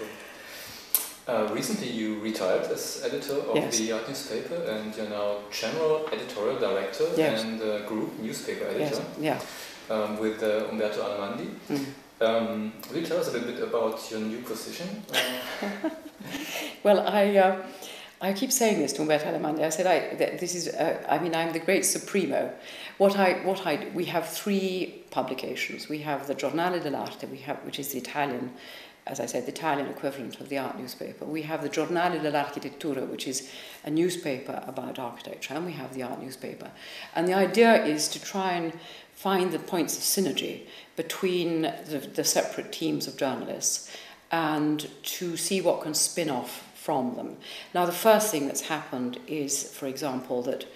Cool. Recently you retired as editor of the Art newspaper, and you're now general editorial director and group newspaper editor with Umberto Alemandi. Will you tell us a little bit about your new position? Well, I keep saying this to Umberto Alemandi. I said, I'm the great supremo. We have three publications. We have the Giornale dell'Arte, which is the Italian, as I said, the Italian equivalent of the art newspaper. We have the Giornale dell'Architettura, which is a newspaper about architecture, and we have the art newspaper. And the idea is to try and find the points of synergy between the separate teams of journalists and to see what can spin off from them. Now, the first thing that's happened is, for example, that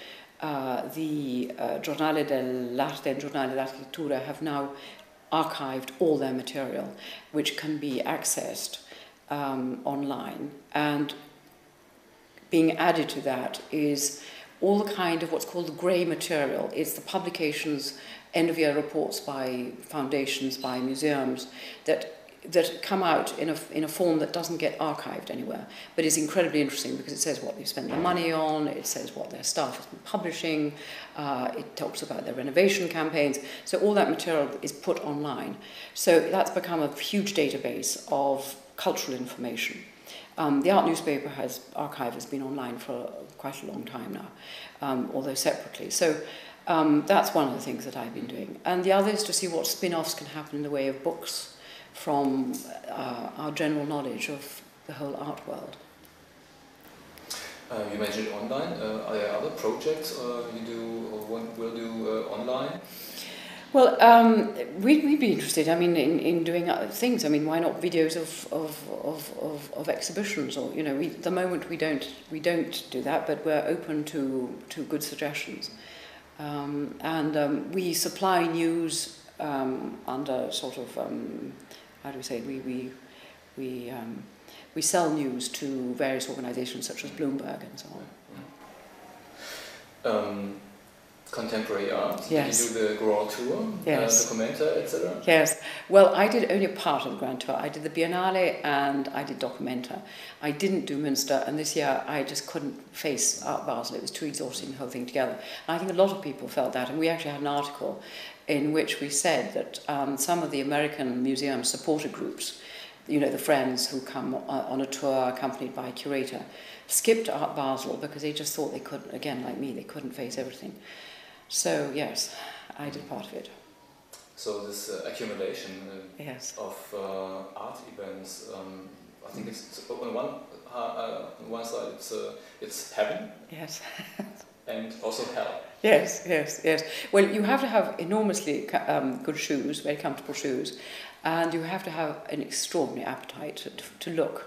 the Giornale dell'Arte and Giornale dell'Architettura have now archived all their material, which can be accessed online. And being added to that is all the kind of what's called the grey material. It's the publications, end-of-year reports by foundations, by museums, that come out in a form that doesn't get archived anywhere, but is incredibly interesting because it says what they've spent their money on, it says what their staff has been publishing, it talks about their renovation campaigns. So all that material is put online. So that's become a huge database of cultural information. The art newspaper archive has been online for quite a long time now, although separately. So that's one of the things that I've been doing. And the other is to see what spin-offs can happen in the way of books from our general knowledge of the whole art world. You mentioned online. Are there other projects you do or will do online? Well, we'd be interested. I mean, in doing other things. I mean, why not videos of exhibitions? Or at the moment we don't do that, but we're open to good suggestions. And we supply news under sort of. How do we say it? We sell news to various organisations such as Bloomberg and so on. Contemporary art. Yes. Did you do the Grand Tour, yes. Documenta, etc.? Yes. Well, I did only a part of the Grand Tour. I did the Biennale and I did Documenta. I didn't do Münster, and this year I just couldn't face Art Basel. It was too exhausting, the whole thing together. And I think a lot of people felt that, and we actually had an article in which we said that some of the American museum supporter groups, the friends who come on a tour accompanied by a curator, skipped Art Basel because they just thought they couldn't, again, like me, they couldn't face everything. So, yes, I did part of it. So this accumulation of art events, I think it's on one side it's heaven. Yes. And also hell. Yes. Well, you have to have enormously good shoes, very comfortable shoes, and you have to have an extraordinary appetite to look.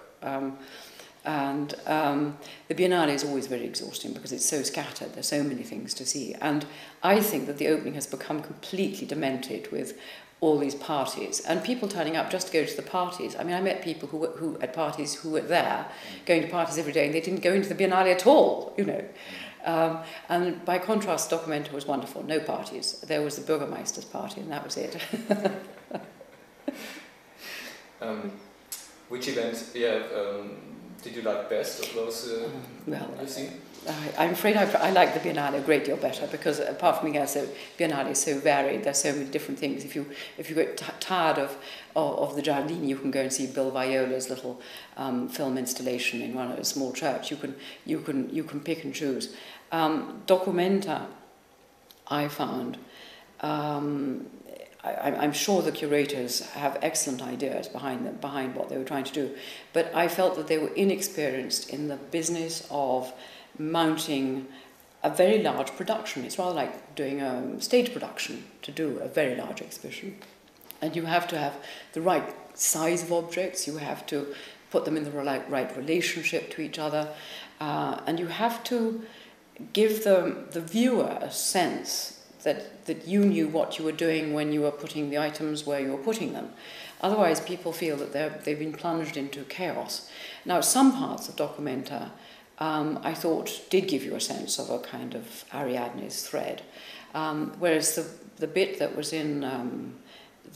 And the Biennale is always very exhausting because it's so scattered. There's so many things to see. And I think that the opening has become completely demented with all these parties and people turning up just to go to the parties. I mean, I met people who at parties who were there, going to parties every day, and they didn't go into the Biennale at all, And by contrast, Documenta was wonderful. No parties. There was the Bürgermeister's party, and that was it. Which event did you like best of those you've seen? I'm afraid I like the Biennale a great deal better because apart from being the Biennale is so varied, there's so many different things. If you get tired of the Giardini, you can go and see Bill Viola's little film installation in one of a small church. You can pick and choose. Documenta, I found. I'm sure the curators have excellent ideas behind what they were trying to do, but I felt that they were inexperienced in the business of mounting a very large production. It's rather like doing a stage production to do a very large exhibition. And you have to have the right size of objects, you have to put them in the right relationship to each other, and you have to give the viewer a sense that you knew what you were doing when you were putting the items where you were putting them. Otherwise, people feel that they've been plunged into chaos. Now, some parts of Documenta, I thought, did give you a sense of a kind of Ariadne's thread, whereas the bit that was in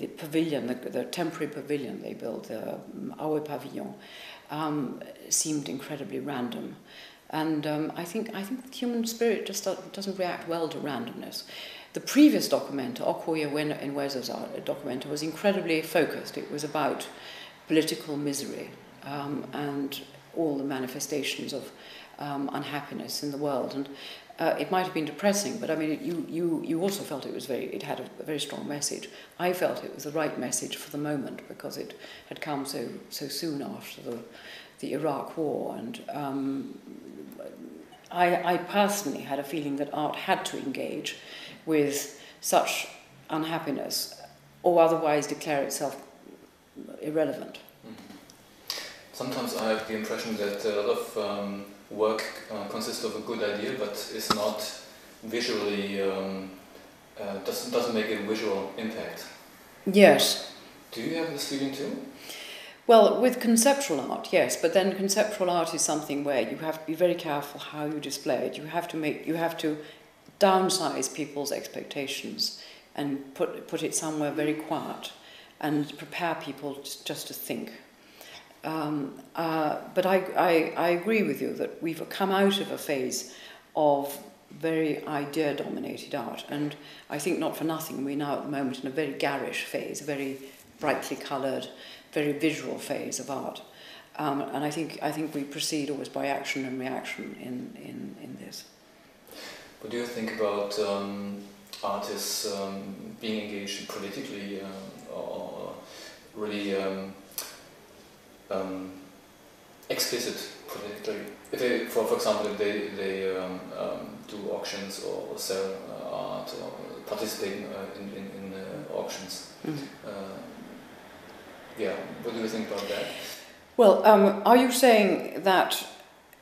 pavilion, the temporary pavilion they built, the Aue Pavillon, seemed incredibly random. And I think the human spirit just doesn't react well to randomness. The previous documenta, Okno in Weza's documenta, was incredibly focused. It was about political misery and all the manifestations of unhappiness in the world. And it might have been depressing, but I mean, you also felt it had a very strong message. I felt it was the right message for the moment because it had come so soon after the Iraq War, and I personally had a feeling that art had to engage with such unhappiness or otherwise declare itself irrelevant. Sometimes I have the impression that a lot of work consists of a good idea but is not visually, doesn't make a visual impact. Yes. Do you have this feeling too? Well, with conceptual art, yes, but then conceptual art is something where you have to be very careful how you display it. You have to downsize people's expectations and put it somewhere very quiet and prepare people just to think. But I agree with you that we've come out of a phase of very idea-dominated art, and I think not for nothing we're now at the moment in a very garish phase, a very brightly coloured, very visual phase of art. And I think we proceed always by action and reaction in this. What do you think about artists being engaged politically or really explicit politically? If they, for example, if they do auctions or sell art or participate in auctions. Yeah, what do you think about that? Well, are you saying that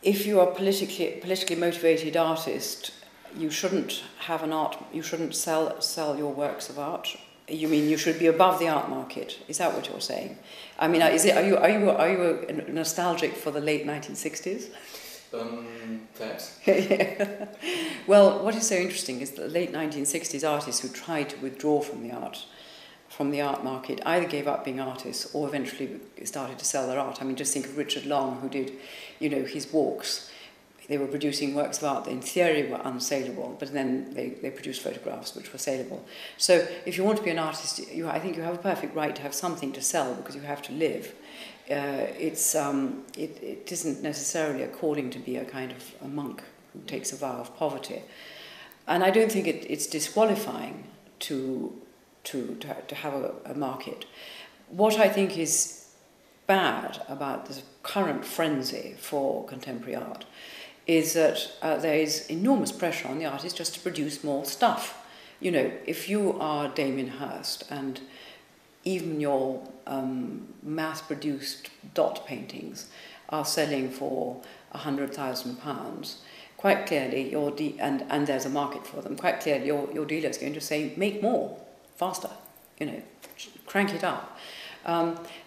if you are politically motivated artist, you shouldn't have an art, you shouldn't sell your works of art? You mean you should be above the art market? Is that what you're saying? I mean, are you nostalgic for the late 1960s? Perhaps. Yeah. Well, what is so interesting is that the late 1960s artists who tried to withdraw from the art market either gave up being artists or eventually started to sell their art. I mean, just think of Richard Long, who did, his walks. They were producing works of art that in theory were unsaleable, but then they produced photographs which were saleable. So if you want to be an artist, I think you have a perfect right to have something to sell because you have to live. It isn't necessarily a calling to be a kind of a monk who takes a vow of poverty. And I don't think it's disqualifying to have a market. What I think is bad about the current frenzy for contemporary art is that there is enormous pressure on the artist just to produce more stuff. If you are Damien Hirst and even your mass-produced dot paintings are selling for £100,000, quite clearly and there's a market for them, quite clearly your dealer is going to say, make more, faster, crank it up.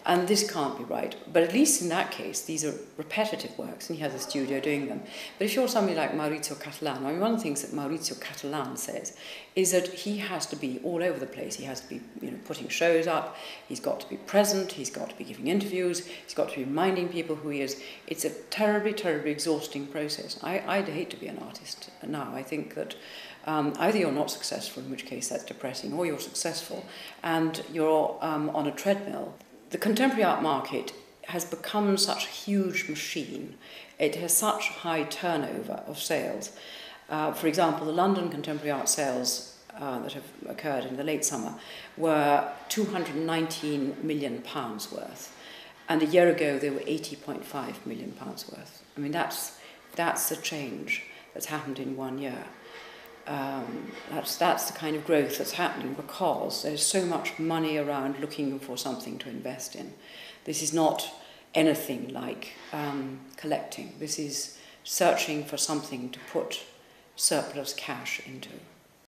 And this can't be right. But at least in that case, these are repetitive works, and he has a studio doing them. But if you're somebody like Maurizio Cattelan, I mean, one of the things that Maurizio Cattelan says is that he has to be all over the place. He has to be, putting shows up. He's got to be present. He's got to be giving interviews. He's got to be reminding people who he is. It's a terribly, terribly exhausting process. I'd hate to be an artist now. I think that either you're not successful, in which case that's depressing, or you're successful and you're on a treadmill. The contemporary art market has become such a huge machine. It has such high turnover of sales. For example, the London contemporary art sales that have occurred in the late summer were £219 million worth. And a year ago, they were £80.5 million worth. I mean, that's the change that's happened in 1 year. That's the kind of growth that's happening because there's so much money around looking for something to invest in. This is not anything like collecting. This is searching for something to put surplus cash into.